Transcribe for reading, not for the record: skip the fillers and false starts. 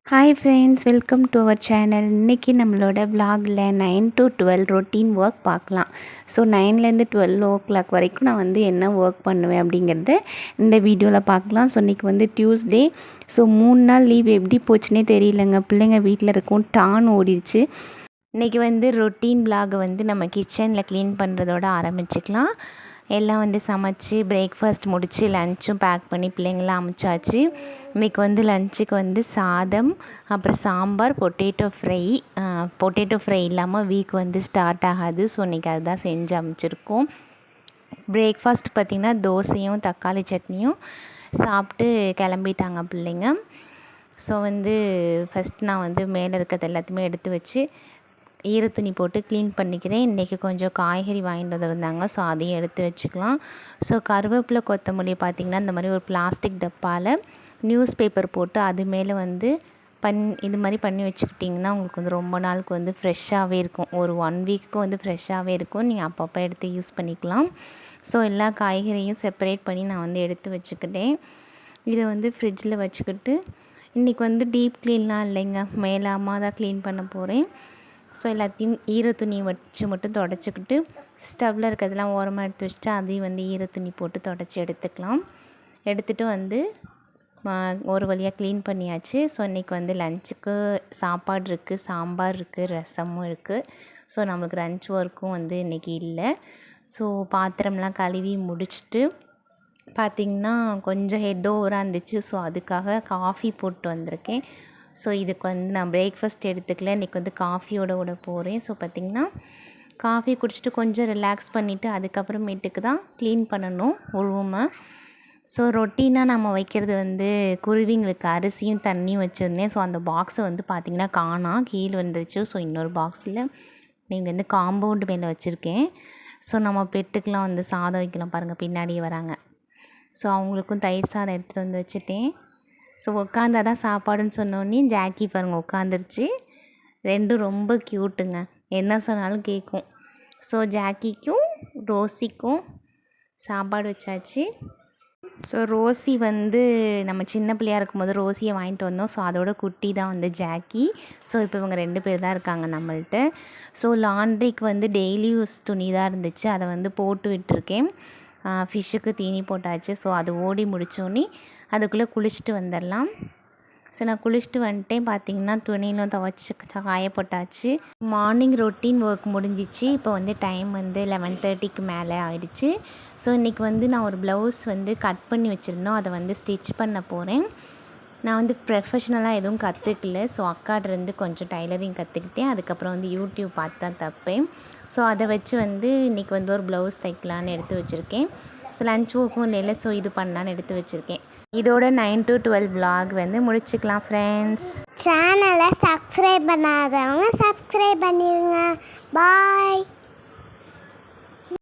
Hi friends, welcome to our channel. இன்றைக்கி நம்மளோட விலாகில் 9 to 12 ரொட்டீன் ஒர்க் பார்க்கலாம். ஸோ 9லேருந்து 12 வரைக்கும் நான் என்ன ஒர்க் பண்ணுவேன் அப்படிங்கிறத இந்த வீடியோவில் பார்க்கலாம். ஸோ இன்றைக்கி டியூஸ்டே. ஸோ 3 நாள் லீவ் எப்படி போச்சுன்னே தெரியலங்க. பிள்ளைங்க வீட்டில் இருக்கும், டான் ஓடிடுச்சு. இன்றைக்கி ரொட்டீன் விலாகை நம்ம கிச்சனில் க்ளீன் பண்ணுறதோட ஆரம்பிச்சுக்கலாம். எல்லாம் சமைச்சு பிரேக்ஃபாஸ்ட் முடித்து லன்ச்சும் பேக் பண்ணி பிள்ளைங்களாம் அமுச்சாச்சு. இன்றைக்கி லன்ச்சுக்கு சாதம், அப்புறம் சாம்பார், பொட்டேட்டோ ஃப்ரை இல்லாமல் வீக் ஸ்டார்ட் ஆகாது. ஸோ இன்றைக்கி அதுதான் செஞ்சு அமைச்சிருக்கோம். பிரேக்ஃபாஸ்ட் பார்த்திங்கன்னா தோசையும் தக்காளி சட்னியும் சாப்பிட்டு கிளம்பிட்டாங்க பிள்ளைங்க. ஸோ ஃபஸ்ட் நான் மேலே இருக்கிறது எல்லாத்தையுமே எடுத்து வச்சு ஈரத்துணி போட்டு க்ளீன் பண்ணிக்கிறேன். இன்றைக்கி கொஞ்சம் காய்கறி வாங்கிட்டு வந்திருந்தாங்க. ஸோ அதையும் எடுத்து வச்சுக்கலாம். ஸோ கருவேப்பிலை கொத்தமல்லி பார்த்திங்கன்னா இந்த மாதிரி ஒரு பிளாஸ்டிக் டப்பாவில் நியூஸ் பேப்பர் போட்டு அது மேலே இது மாதிரி பண்ணி வச்சுக்கிட்டிங்கன்னா உங்களுக்கு ரொம்ப நாளுக்கு ஃப்ரெஷ்ஷாகவே இருக்கும். ஒரு 1 வீக்கு ஃப்ரெஷ்ஷாகவே இருக்கும். நீங்கள் அப்பப்போ எடுத்து யூஸ் பண்ணிக்கலாம். ஸோ எல்லா காய்கறியும் செப்பரேட் பண்ணி நான் எடுத்து வச்சுக்கிட்டேன். இதை ஃப்ரிட்ஜில் வச்சுக்கிட்டு இன்றைக்கி டீப் க்ளீன்லாம் இல்லைங்க, மேலாமல் தான் க்ளீன் பண்ண போகிறேன். ஸோ எல்லாத்தையும் ஈரத்துணி வச்சு மட்டும் தொடச்சிக்கிட்டு ஸ்டவ்வில் இருக்கிறதெல்லாம் ஓரமாக எடுத்து வச்சுட்டு அதையும் ஈரத்துணி போட்டு தொடச்சி எடுத்துக்கலாம். எடுத்துகிட்டு ஒரு வழியாக க்ளீன் பண்ணியாச்சு. ஸோ இன்றைக்கி லன்ச்சுக்கு சாப்பாடு இருக்குது, சாம்பார் இருக்குது, ரசமும் இருக்குது. ஸோ நம்மளுக்கு லன்ச் ஒர்க்கும் இன்றைக்கி இல்லை. ஸோ பாத்திரம்லாம் கழுவி முடிச்சுட்டு பார்த்திங்கன்னா கொஞ்சம் ஹெட் ஓவராக இருந்துச்சு. ஸோ அதுக்காக காஃபி போட்டு வந்திருக்கேன். ஸோ இதுக்கு நான் பிரேக்ஃபாஸ்ட் எடுத்துக்கல, இன்றைக்கி காஃபியோட விட போகிறேன். ஸோ பார்த்திங்கன்னா காஃபி குடிச்சிட்டு கொஞ்சம் ரிலாக்ஸ் பண்ணிவிட்டு அதுக்கப்புறமேட்டுக்கு தான் க்ளீன் பண்ணணும் ரூமை. ஸோ ரொட்டீனாக நம்ம வைக்கிறது குருவிங்களுக்கு அரிசியும் தண்ணியும் வச்சுருந்தேன். ஸோ அந்த பாக்ஸை பார்த்திங்கன்னா காணோம், கீழே வந்துருச்சு. ஸோ இன்னொரு பாக்ஸில் நீங்கள் காம்பவுண்டு மேலே வச்சுருக்கேன். ஸோ நம்ம பெட்டுக்கெலாம் சாதம் வைக்கலாம் பாருங்கள், பின்னாடியே வராங்க. ஸோ அவங்களுக்கும் தயிர் சாதம் எடுத்துகிட்டு வச்சுட்டேன். ஸோ உட்காந்தா தான் சாப்பாடுன்னு சொன்னோடனே ஜாக்கி பாருங்கள் உட்காந்துருச்சு. ரெண்டும் ரொம்ப க்யூட்டுங்க, என்ன சொன்னாலும் கேட்கும். ஸோ ஜாக்கிக்கும் ரோசிக்கும் சாப்பாடு வச்சாச்சு. ஸோ ரோசி நம்ம சின்ன பிள்ளையாக இருக்கும்போது ரோசியை வாங்கிட்டு வந்தோம். ஸோ அதோட குட்டி தான் ஜாக்கி. ஸோ இப்போ இவங்க 2 பேர் தான் இருக்காங்க நம்மள்ட்ட. ஸோ லாண்ட்ரிக்கு டெய்லி யூஸ் துணி தான் இருந்துச்சு, அதை போட்டு விட்டுருக்கேன். ஃபிஷ்ஷுக்கு தீனி போட்டாச்சு. ஸோ அது ஓடி முடித்தோடனே அதுக்குள்ளே குளிச்சுட்டு வந்துடலாம். ஸோ நான் குளிச்சுட்டு வந்துட்டேன். பார்த்திங்கன்னா துணியிலும் துவைச்சி காய போட்டாச்சு. மார்னிங் ரொட்டீன் ஒர்க் முடிஞ்சிச்சு. இப்போ டைம் 11:30க்கு மேலே ஆகிடுச்சு. ஸோ இன்றைக்கி நான் ஒரு ப்ளவுஸ் கட் பண்ணி வச்சுருந்தோம், அதை ஸ்டிச் பண்ண போகிறேன். நான் ப்ரொஃபஷ்னலாக எதுவும் கற்றுக்கல. ஸோ அக்காட்டிருந்து கொஞ்சம் டைலரிங் கற்றுக்கிட்டேன். அதுக்கப்புறம் யூடியூப் பார்த்து தான் தப்பேன். ஸோ அதை வச்சு இன்றைக்கி ஒரு ப்ளவுஸ் தைக்கலான்னு எடுத்து வச்சுருக்கேன். ஸோ லன்ச் ஒர்க்கும் இல்லைல்ல, ஸோ இது பண்ணலான்னு எடுத்து வச்சுருக்கேன். இதோட 9 to 12 vlog முடிச்சுக்கலாம் ஃப்ரெண்ட்ஸ். சேனலை சப்ஸ்கிரைப் பண்ணாதவங்க சப்ஸ்கிரைப் பண்ணிடுங்க. பாய்.